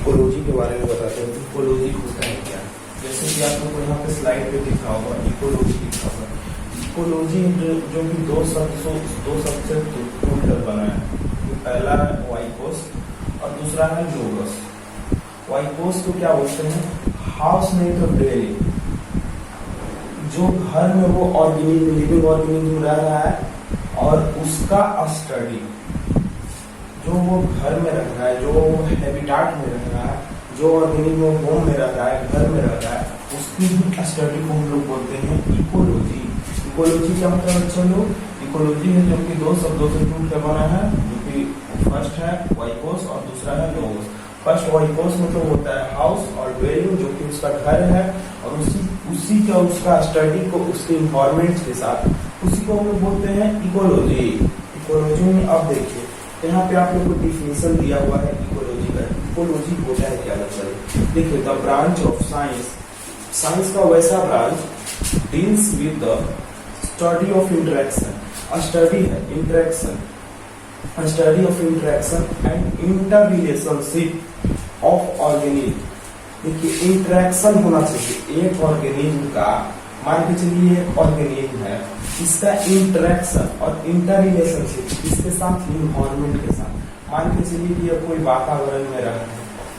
Ecology के बारे में बताते हैं। इकोलॉजी होता है क्या? जैसे कि आप लोग को यहाँ पे स्लाइड पे दिखा होगा इकोलॉजी लिखा होगा। इकोलॉजी जो कि दो शब्द से मिलकर बना है। पहला है वाइकोस और दूसरा है लोगोस। वाइकोस को क्या बोलते हैं? हाउस नहीं तो डेयरी, जो घर में वो ऑर्गेनिज्म लिविंग ऑर्गेनिज्म रह रहा है और उसका स्टडी, जो वो घर में रह रहा है, जो हैबिटाट में रह रहा है, जो ऑर्गेनिज्म होम में रह रहा है, घर में रह रहा है, उसकी स्टडी को हम लोग बोलते हैं इकोलॉजी। इकोलॉजी क्या मतलब अच्छा लोग? इकोलॉजी है जो कि दो शब्दों से टूट बना है, जो कि फर्स्ट है वाइकोस और दूसरा है लोगोस। फर्स्ट वाइकोस मतलब होता है हाउस और डेयरिंग, जो कि उसका घर है और उसी का उसका स्टडी को उसके इन्वायरमेंट के साथ, उसी को हम लोग बोलते हैं इकोलॉजी। इकोलॉजी में अब देखिए यहाँ पे आप लोग को डिफिनेशन दिया हुआ है इकोलॉजी का। इकोलॉजी होता है क्या मतलब? देखिए the branch of science, science का वैसा branch deals with the study of interaction, study है interaction, study of interaction and interrelationship of organism. देखिए इंटरेक्शन होना चाहिए एक ऑर्गेनिज्म का, मान के चलिए एक ऑर्गेनिज्म है, इसका इंटरेक्शन और इंटर रिलेशनशिप इसके साथ इन्वायरमेंट के साथ, मान के चलिए कि कोई वातावरण में रह रहा है,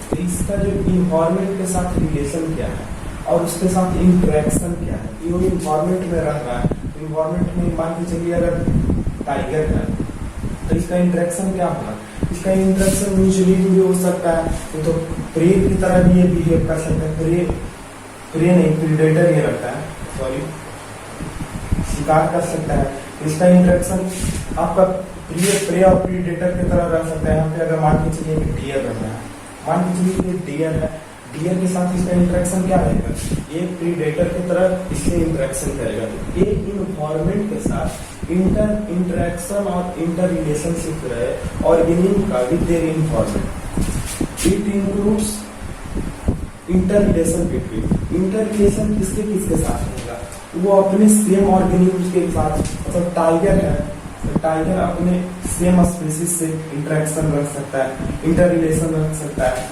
तो इसका जो इन्वायरमेंट के साथ रिलेशन क्या है और उसके साथ इंटरेक्शन क्या है। ये इन्वायरमेंट में रह रहा है, इन्वायरमेंट में मान के चलिए अगर टाइगर है तो इसका इंटरेक्शन क्या होगा? इसका इंटरेक्शन म्यूचुअली भी हो सकता है, तो प्रे की तरह भी ये बिहेव कर सकता है। प्रे नहीं, प्रीडेटर ये रखता है, सॉरी, शिकार कर सकता है। इसका इंटरेक्शन आपका प्रे और प्रीडेटर की तरह रह सकता है। यहाँ पे अगर मान के चलिए कि डियर रह रहा है, मान के चलिए कि डियर है, डियर के साथ इसका इंटरेक्शन क्या रहेगा? एक प्रीडेटर की तरह इससे इंटरेक्शन करेगा। एक इन्वायरमेंट के साथ इंटरेक्शन और इंटर रिलेशनशिप रहे ऑर्गेनिज्म का with their environment. It includes inter relation between, inter relation किसके किसके साथ होगा? वो अपने सेम ऑर्गेनिज्म के साथ, मतलब टाइगर है तो टाइगर अपने सेम स्पीसीज से इंटरेक्शन रख सकता है, इंटर रिलेशन रख सकता है।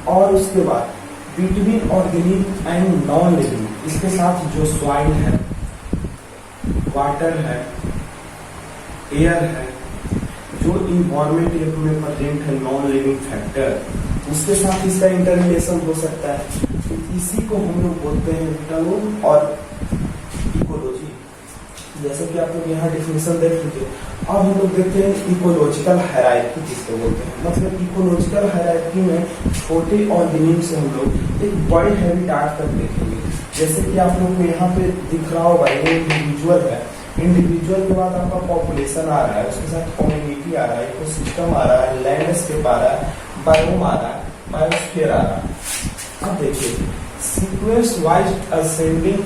और उसके बाद between organism and non living, इसके साथ जो सॉइल है, वाटर है, एयर है, जो इन्वायरमेंट में प्रेजेंट है नॉन लिविंग फैक्टर, उसके साथ इसका इंटर रिलेशन हो सकता है। तो इसी को हम लोग बोलते हैं विटामिन और इकोलॉजी। जैसे कि आप लोग यहाँ डेफिनेशन देख लीजिए। अब हम लोग देखते हैं इकोलॉजिकल हायरार्की किसको बोलते हैं। मतलब इकोलॉजिकल हायरार्की में छोटे ऑर्गेनिज्म से हम लोग एक बड़े हैबिटाट तक देखेंगे। जैसे कि आप लोग को यहाँ पे दिख रहा होगा ये इंडिविजुअल है, इंडिविजुअल के बाद आपका पॉपुलेशन आ रहा है, उसके साथ कम्युनिटी आ रहा है, इकोसिस्टम आ रहा है, लैंडस्केप आ रहा है, बायोम आ रहा है, बायोस्फीयर आ रहा है। अब देखिए sequence wise ascending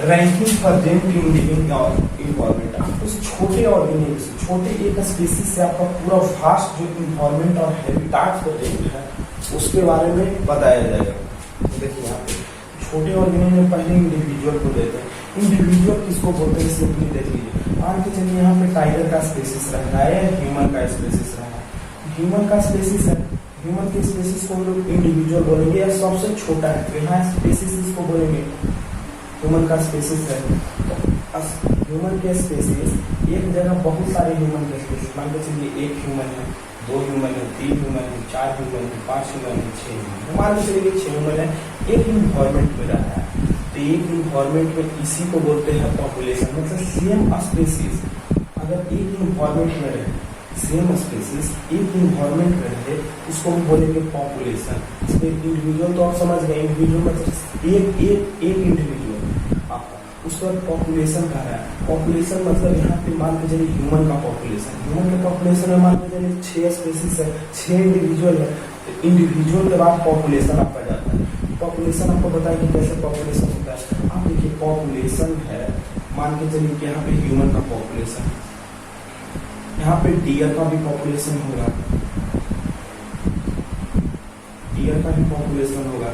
ranking present in living environment. आप उस छोटे ऑर्गेनिज्म से, छोटे एक स्पीसीज से आपका पूरा वास्ट जो इन्वायरमेंट और हैबिटाट प्रेजेंट है उसके बारे में बताया जाएगा। तो देखिए यहाँ पे छोटे ऑर्गेनिज्म में पहले इंडिविजुअल को देते हैं। इंडिविजुअल किसको बोलते हैं सिंपली देख लीजिए। मान के चलिए यहाँ पे टाइगर का स्पीसीज रह रहा है, ह्यूमन का स्पीसीज रह रहा है। ह्यूमन का स्पीसीज है, ह्यूमन के स्पीसीज को हम लोग इंडिविजुअल बोलेंगे, या सबसे छोटा है तो यहाँ स्पीसीज को बोलेंगे ह्यूमन का स्पीसीज है। तो ह्यूमन के स्पीसीज एक जगह बहुत सारे ह्यूमन के स्पीसीज, मान के चलिए एक ह्यूमन है, दो ह्यूमन है, तीन ह्यूमन है, चार ह्यूमन है, पांच ह्यूमन है, छह ह्यूमन, मान के चलिए 6 ह्यूमन है, एक इन्वायरमेंट में रह रहा है। तो एक इन्वायरमेंट में इसी को बोलते हैं पॉपुलेशन। मतलब सेम स्पीसीज अगर एक इन्वायरमेंट में रहे, सेम स्पीसीज एक इन्वायरमेंट में रहे, उसको हम बोलेंगे पॉपुलेशन। इसमें इंडिविजुअल तो आप समझ गए, इंडिविजुअल मतलब एक इंडिविजुअल, उसके बाद पॉपुलेशन कह रहा है। पॉपुलेशन मतलब यहाँ पे मान के चलिए ह्यूमन का पॉपुलेशन, ह्यूमन के पॉपुलेशन में मान के चलिए 6 स्पीसीज है, 6 इंडिविजुअल है। तो इंडिविजुअल के बाद पॉपुलेशन आपका जाता है। पॉपुलेशन आपको बताइए कैसे पॉपुलेशन होता है। आप देखिए पॉपुलेशन है, मान के चलिए कि यहाँ पे ह्यूमन का पॉपुलेशन, यहाँ पे डियर का भी पॉपुलेशन होगा, डियर का भी पॉपुलेशन होगा,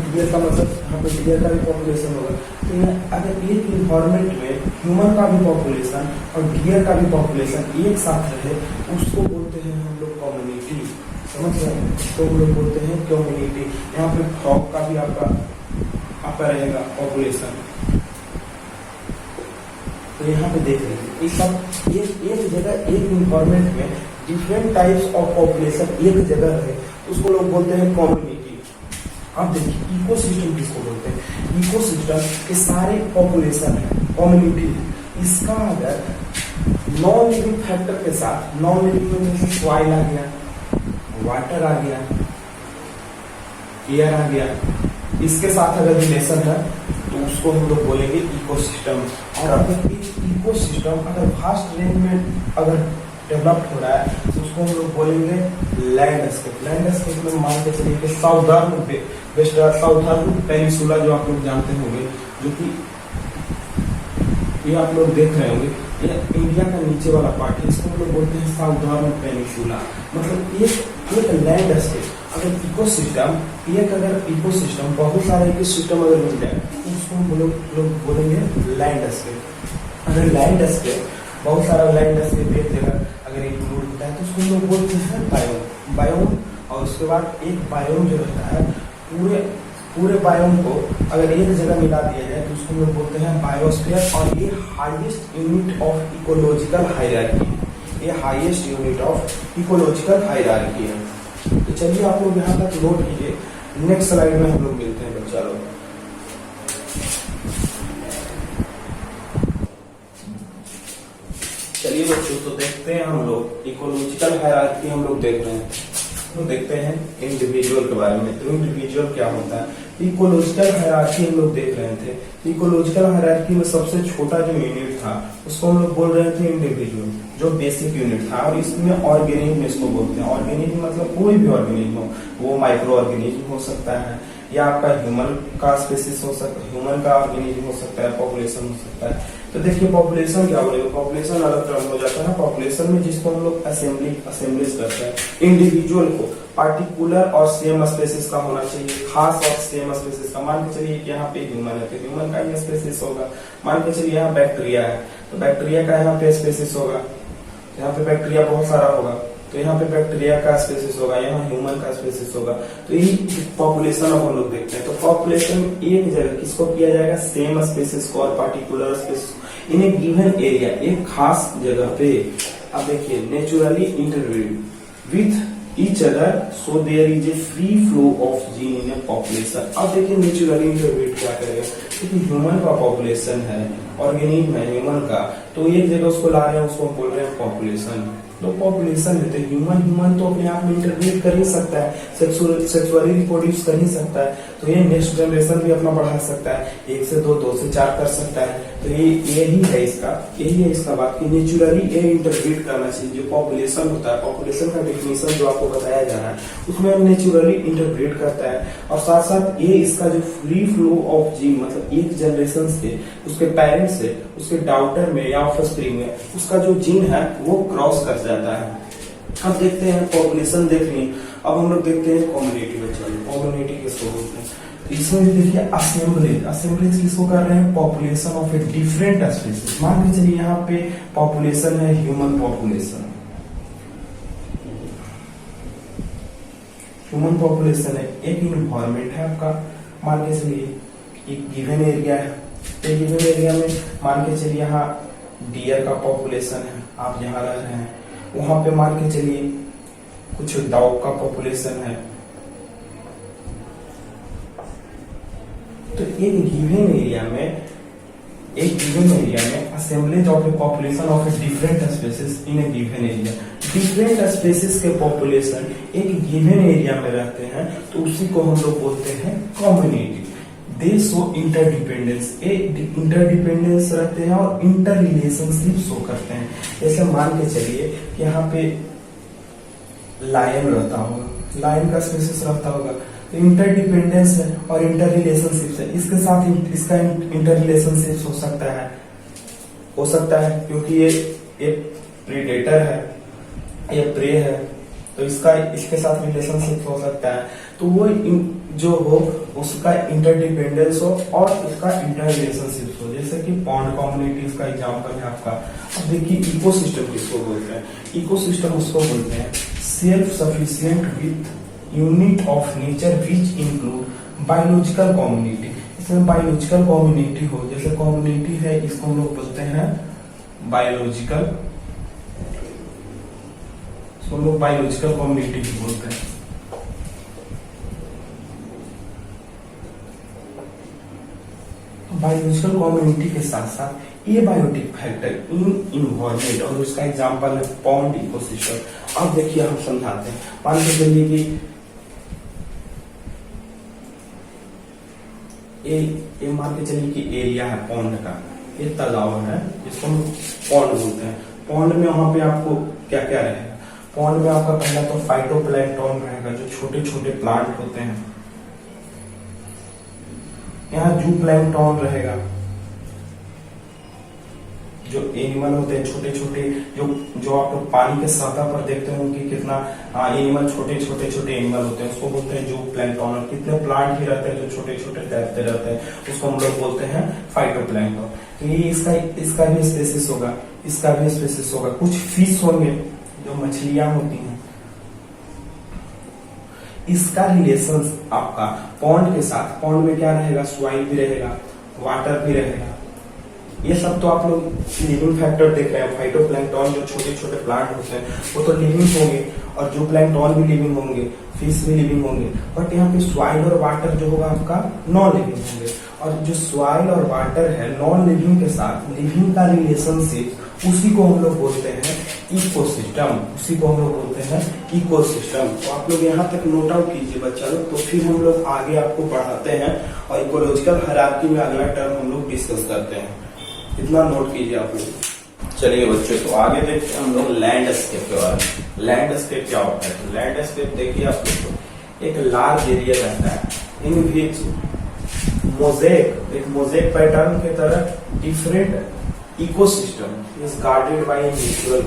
डियर का मतलब यहाँ पे डियर का भी पॉपुलेशन होगा। तो अगर एक इन्वायरमेंट में ह्यूमन का भी पॉपुलेशन और डियर का भी पॉपुलेशन एक साथ रहे, उसको बोलते हैं हम लोग कम्युनिटी। समझ रहे हैं? इसको हम लोग बोलते हैं कम्युनिटी। यहाँ पे फ्रॉग का भी आपका रहेगा पॉपुलेशन। तो यहाँ पे देख लीजिए ये सब एक जगह एक इन्वायरमेंट में डिफरेंट टाइप्स ऑफ पॉपुलेशन एक जगह है, उसको लोग बोलते हैं कम्युनिटी। अब देखिए इकोसिस्टम किसको बोलते हैं? इकोसिस्टम के सारे पॉपुलेशन है, कम्युनिटी है। इसका अगर नॉन लिविंग फैक्टर के साथ, नॉन लिविंग में जैसे सॉइल आ गया, वाटर आ गया, एयर आ गया, इसके साथ अगर रिलेशन है तो उसको हम लोग बोलेंगे इकोसिस्टम। और अगर इकोसिस्टम अगर वास्ट रेंज में अगर डेवलप्ड हो रहा है तो उसको हम लोग बोलेंगे लैंडस्केप। लैंडस्केप में मान के चलिए कि साउथर्न पेनिनसुला जो आप लोग जानते होंगे, जो कि ये आप लोग देख रहे होंगे, ये इंडिया का नीचे वाला पार्ट है, इसको हम लोग बोलते हैं साउथर्न पेनिनसुला। मतलब एक लैंडस्केप अगर इकोसिस्टम, एक अगर इकोसिस्टम बहुत सारे इकोसिस्टम अगर मिल जाए तो उसको हम लोग बोलेंगे लैंडस्केप। अगर लैंडस्केप बहुत सारा लैंडस्केप एक जगह अगर इंक्लूड होता है तो उसको हम लोग बोलते हैं बायोम। बायोम और उसके बाद एक बायोम जो रहता है, पूरे बायोम को अगर एक जगह मिला दिया जाए तो उसको हम लोग बोलते हैं बायोस्फीयर। और ये highest unit of ecological hierarchy, ये highest unit of ecological hierarchy है। तो चलिए आप लोग यहाँ तक नोट कीजिए, नेक्स्ट स्लाइड में हम लोग मिलते हैं बच्चा लोग। चलिए बच्चों, तो देखते हैं हम लोग इकोलॉजिकल हायरार्की हम लोग देख रहे हैं, तो देखते हैं इंडिविजुअल के बारे में। तो इंडिविजुअल क्या होता है? इकोलॉजिकल हायरार्की हम लोग देख रहे थे। इकोलॉजिकल हायरार्की में सबसे छोटा जो यूनिट था उसको हम लोग बोल रहे थे इंडिविजुअल, जो बेसिक यूनिट था। और इसमें ऑर्गेनिज्म इसको बोलते हैं। ऑर्गेनिज्म मतलब कोई भी ऑर्गेनिज्म हो, वो माइक्रो ऑर्गेनिज्म हो सकता है या आपका ह्यूमन का स्पेसिस हो सकता है, ह्यूमन का ऑर्गेनिज्म हो सकता है, पॉपुलेशन हो सकता है। तो देखिए पॉपुलेशन क्या बोलेगा? पॉपुलेशन अलग तरह हो जाता है। पॉपुलेशन में जिसको हम लोग असेंबलीज करते हैं, इंडिविजुअल को पार्टिकुलर और सेम स्पेसिस का होना चाहिए, खास और सेम स्पेसिस का। मान के चलिए कि यहाँ पे ह्यूमन है तो ह्यूमन का ही स्पेसिस होगा। मान के चलिए यहाँ बैक्टीरिया है तो बैक्टीरिया का यहाँ पे स्पेसिस होगा, यहाँ पे बैक्टीरिया बहुत सारा होगा तो यहाँ पे बैक्टीरिया का स्पेसिस होगा, यहाँ ह्यूमन का स्पेसिस होगा। तो यही पॉपुलेशन अब हम लोग देखते हैं। तो पॉपुलेशन एक जगह किसको किया जाएगा? सेम स्पेसिस को और particular spaces in A given area, एक खास जगह पे। अब देखिए naturally interviewed with each other so there is a free flow of gene in a population। अब देखिए नेचुरली इंटरव्यूड क्या करेगा? क्योंकि ह्यूमन का पॉपुलेशन है, ऑर्गेनिज्म है ह्यूमन का, तो एक जगह उसको ला रहे हैं, उसको बोल रहे हैं पॉपुलेशन। तो पॉपुलेशन है तो ह्यूमन तो अपने आप में इंटरव्यूट कर ही सकता है, सेक्सुअली रिप्रोड्यूस कर ही सकता है। तो ये नेक्स्ट जनरेशन भी अपना बढ़ा सकता है, 1 से 2, 2 से 4 कर सकता है। तो यही है इसका बात कि नेचुरली ये इंटरव्यूट करना चाहिए। जो पॉपुलेशन होता है, पॉपुलेशन का डेफिनेशन जो आपको बताया जा रहा है उसमें हम नेचुरली इंटरव्यूट करता है। और साथ साथ ये इसका जो फ्री फ्लो ऑफ जीन, मतलब एक जनरेशन से उसके पेरेंट्स से उसके डॉटर में या ऑफस्प्रिंग में उसका जो जीन है वो क्रॉस कर जाता है। अब देखते हैं पॉपुलेशन देख ली, अब हम लोग देखते हैं कम्युनिटी। बच्चा कम्युनिटी किसको बोलते हैं? तो इसमें भी देखिए असेंबलीज किसको कर रहे हैं? Population of a different species. मान के चलिए यहाँ पे पॉपुलेशन है ह्यूमन पॉपुलेशन, ह्यूमन पॉपुलेशन है, एक इन्वायरमेंट है आपका। मान के चलिए एक गिवन एरिया है, एक गिवन एरिया में मान के चलिए यहाँ डियर का पॉपुलेशन है, आप यहाँ रह रहे हैं, वहां पे मान के चलिए कुछ डॉग का पॉपुलेशन है। तो एक गिवन एरिया में assemblage of A population of a different species in A given area. Different species के पॉपुलेशन एक गिवन एरिया में रहते हैं तो उसी को हम लोग बोलते हैं कम्युनिटी। दे शो इंटरडिपेंडेंस, इंटरडिपेंडेंस रहते हैं और इंटर रिलेशनशिप शो करते हैं। जैसे मान के चलिए कि यहाँ पे लायन रहता होगा, लायन का स्पीसीज रहता होगा, तो इंटरडिपेंडेंस है और इंटर रिलेशनशिप है। इसके साथ इसका इंटर रिलेशनशिप हो सकता है क्योंकि ये एक प्रीडेटर है, ये प्रे है, तो इसका इसके साथ रिलेशनशिप हो सकता है। तो वो जो हो उसका इंटरडिपेंडेंस हो और उसका इंटर रिलेशनशिप हो, जैसे कि पॉन्ड कम्युनिटीज का एग्जांपल है आपका। अब देखिए इकोसिस्टम किसको बोलते हैं? इकोसिस्टम उसको बोलते हैं self sufficient with unit of nature which include biological community. इसमें बायोलॉजिकल कम्युनिटी हो, जैसे कम्युनिटी है इसको हम लोग बोलते हैं बायोलॉजिकल, इसको हम लोग बायोलॉजिकल कम्युनिटी भी बोलते हैं। बायोलॉजिकल कम्युनिटी के साथ साथ ये बायोटिक फैक्टर इन इन्वॉल्वमेंट, और उसका एग्जांपल है पॉन्ड इकोसिस्टम। अब देखिए हम समझाते हैं। मान के चलिए कि ये मान के चलिए कि एरिया है पॉन्ड का, ये तालाब है, इसको हम पॉन्ड बोलते हैं। पॉन्ड में वहां पे आपको क्या क्या रहेगा? पॉन्ड में आपका पहला तो फाइटोप्लैंक्टन रहेगा, जो छोटे छोटे प्लांट होते हैं। यहाँ जू प्लैंक्टन रहेगा, जो एनिमल होते हैं छोटे छोटे, जो आप लोग पानी के सतह पर देखते होंगे कितना एनिमल छोटे छोटे एनिमल होते हैं, उसको बोलते हैं जू प्लैंक्टन। और कितने प्लांट भी रहते हैं जो छोटे छोटे तैरते रहते हैं, उसको हम लोग बोलते हैं फाइटोप्लैंक्टन। तो ये इसका भी स्पेसिस होगा, इसका भी स्पेसिस होगा। कुछ फिश होंगे जो मछलियां होती हैं, इसका रिलेशन आपका पॉन्ड के साथ, पॉन्ड में क्या रहेगा? सॉइल भी रहेगा, वाटर भी रहेगा। ये सब तो आप लोग लिविंग फैक्टर देख रहे हैं। फाइटोप्लैंक्टन जो छोटे छोटे प्लांट होते हैं वो तो लिविंग होंगे, और जो प्लैंक्टन भी लिविंग होंगे, फिश भी लिविंग होंगे। बट यहाँ पे सॉइल और वाटर जो होगा आपका नॉन लिविंग होंगे। और जो सॉइल और वाटर है नॉन लिविंग के साथ लिविंग का रिलेशनशिप, उसी को हम लोग बोलते हैं इकोसिस्टम, उसी को हम लोग बोलते हैं इकोसिस्टम। तो आप लोग यहाँ तक नोट आउट कीजिए बच्चा लोग, तो फिर हम लोग आगे आपको पढ़ाते हैं और इकोलॉजिकल हायरार्की में अगला टर्म हम लोग डिस्कस करते हैं। इतना नोट कीजिए आप लोग। चलिए बच्चों, तो आगे देखते हैं हम लोग लैंडस्केप के बारे में। लैंडस्केप क्या होता है? तो लैंडस्केप देखिए आप लोग, एक लार्ज एरिया रहता है इन विच मोज़ेक, एक मोज़ेक पैटर्न की तरह different ecosystem is guarded by natural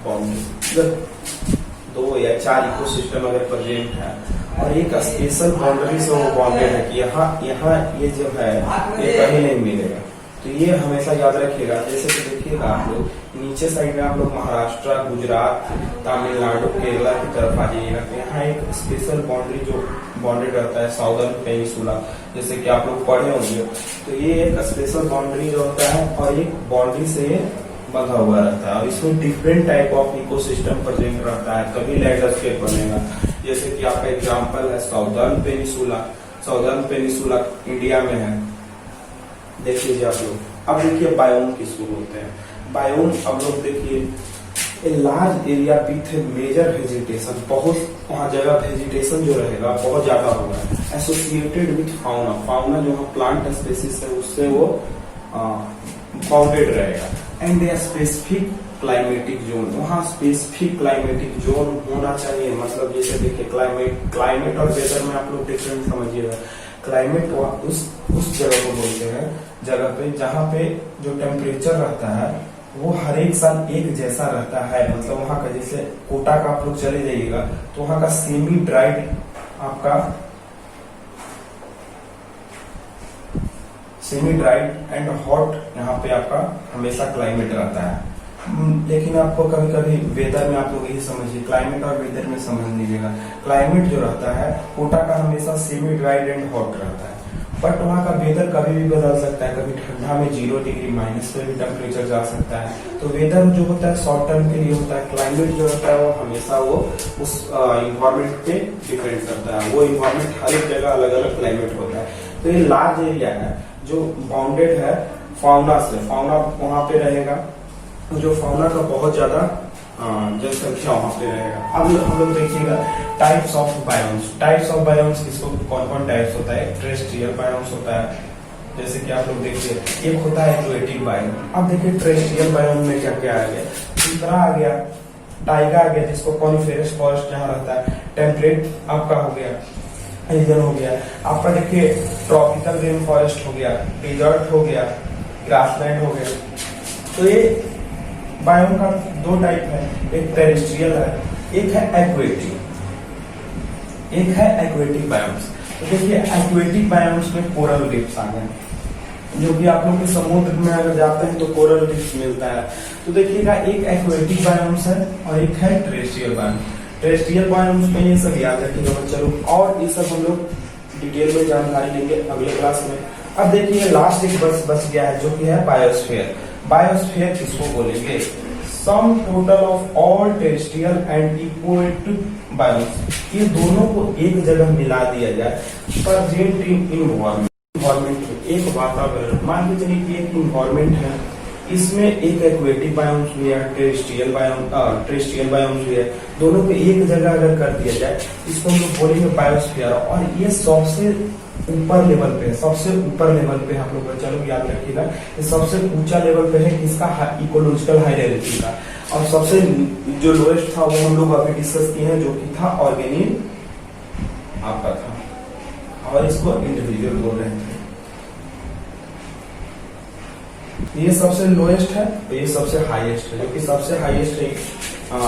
boundary. 2 या 4 इकोसिस्टम अगर प्रेजेंट है और एक स्पेशल बाउंड्री से वो बाउंडेड है कि यहाँ ये जो है ये कहीं नहीं मिलेगा। तो ये हमेशा याद रखिएगा। जैसे कि देखिएगा आप लोग नीचे साइड में आप लोग महाराष्ट्र, गुजरात, तमिलनाडु, केरला की तरफ आ जाइएगा, तो यहाँ एक स्पेशल बाउंड्री जो बाउंडेड रहता है साउदर्न पेनिसुला, जैसे कि आप लोग पढ़े होंगे। तो ये एक स्पेशल बाउंड्री जो होता है और एक बाउंड्री से बंधा हुआ रहता है, और इसमें different type of ecosystem present रहता है, तभी लैंडस्केप बनेगा। जैसे कि आपका एग्जाम्पल है southern peninsula. Southern peninsula India में है, देख लीजिए आप लोग। अब देखिए बायोम किसको बोलते हैं? बायोम अब लोग देखिए large area with major vegetation, बहुत वहाँ जगह वेजिटेशन जो रहेगा बहुत ज्यादा होगा, एसोसिएटेड विथ फाउना। फाउना जो प्लांट स्पेसिस है उससे वो बाउंडेड रहेगा। And a specific climatic zone, वहाँ स्पेसिफिक क्लाइमेटिक जोन होना चाहिए। मतलब जैसे देखिए क्लाइमेट और वेदर में आप लोग डिफरेंट समझिएगा। क्लाइमेट उस जगह को बोलते हैं, जगह पे जहाँ पे जो टेम्परेचर रहता है वो हर एक साल एक जैसा रहता है। मतलब वहाँ का जैसे कोटा का आप लोग चले जाइएगा तो वहाँ का सेमी ड्राइड आपका सेमी ड्राइड एंड हॉट यहाँ पे आपका हमेशा क्लाइमेट रहता है। लेकिन आपको कभी कभी वेदर में आप लोग यही समझिए, क्लाइमेट और वेदर में समझ लीजिएगा। क्लाइमेट जो रहता है कोटा का हमेशा सेमी ड्राइड एंड हॉट रहता है, बट वहाँ का वेदर कभी भी बदल सकता है। कभी ठंडा में 0 डिग्री माइनस पे भी टेम्परेचर जा सकता है। तो वेदर जो होता है शॉर्ट टर्म के लिए होता है, क्लाइमेट जो होता है वो हमेशा वो उस इन्वायरमेंट पे डिपेंड करता है। वो इन्वायरमेंट हर एक जगह अलग अलग क्लाइमेट होता है। तो ये लार्ज एरिया है जो बाउंडेड है फाउना से। फाउना वहाँ पे रहेगा, जो फाउना का बहुत ज्यादा जनसंख्या वहाँ पे रहेगा। अब हम लोग देखिएगा types of biomes. Types of biomes किसको कौन कौन टाइप्स होता है? टेरेस्ट्रियल बायोम्स होता है, जैसे कि आप लोग देखिए एक होता है एक्वेटिक बायोम। अब देखिए टेरेस्ट्रियल बायोम में क्या क्या आ गया? दूसरा आ गया टाइगा आ गया, जिसको कॉनिफेरस फॉरेस्ट जहाँ रहता है। टेम्परेट आपका हो गया, रीजन हो गया। आपका देखिए ट्रॉपिकल रेन फॉरेस्ट हो गया, डेजर्ट हो गया, ग्रासलैंड हो गया। तो ये बायोम का 2 टाइप है, एक टेरेस्ट्रियल है एक है एक्वेटिक, एक है एक्वेटिक बायोम्स। तो देखिए एक्वेटिक बायोम्स में कोरल रीफ्स आ गए, जो कि आप लोग के समुद्र में अगर जाते हैं तो कोरल रीफ्स मिलता है। तो देखिएगा एक एक्वेटिक बायोम्स है और एक है टेरेस्ट्रियल बायोम्स। टेरेस्ट्रियल बायोम्स में ये सब याद रखिएगा बच्चों, और ये सब हम लोग डिटेल में जानकारी लेंगे अगले क्लास में। अब देखिए लास्ट एक बच गया है जो कि है बायोस्फीयर। बायोस्फीयर किसको बोलेंगे? Sum total of all terrestrial and aquatic biomes, ये दोनों को एक जगह मिला दिया जाए। प्रेजेंट इन इन्वायरमेंट, एक वातावरण, मान के चलिए कि एक इन्वायरमेंट है, इसमें एक एक्वेटिक बायोम्स भी है, टेरेस्ट्रियल बायोम्स भी है, दोनों को एक जगह अगर कर दिया जाए इसको हम लोग बोलेंगे बायोस्फीयर। और ये सबसे ऊपर लेवल पे है, सबसे ऊपर लेवल पे आप लोग बच्चा लोग याद रखिएगा, ये सबसे ऊंचा लेवल पे है किसका? इकोलॉजिकल हायरार्की का। और सबसे जो लोएस्ट था वो हम लोग अभी डिस्कस किए हैं, जो कि था ऑर्गेनिक आपका था, और इसको इंडिविजुअल बोल रहे थे। ये सबसे लोएस्ट है, ये सबसे हाईएस्ट है, जो कि सबसे हाईएस्ट है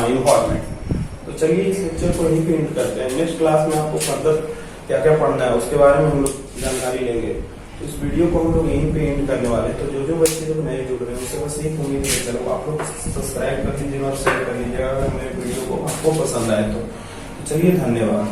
इन्वायरमेंट। तो चलिए इस लेक्चर को यहीं पे एंड करते हैं। नेक्स्ट क्लास में आपको फर्दर क्या क्या पढ़ना है उसके बारे में हम लोग जानकारी लेंगे। तो इस वीडियो को हम लोग यहीं पे एंड करने वाले हैं। तो जो बच्चे लोग नए जुड़ रहे हैं उनसे बस एक उम्मीद है, चलो आप लोग सब्सक्राइब कर दीजिएगा और शेयर कर दीजिएगा अगर मेरे वीडियो को आपको पसंद आए तो। चलिए धन्यवाद।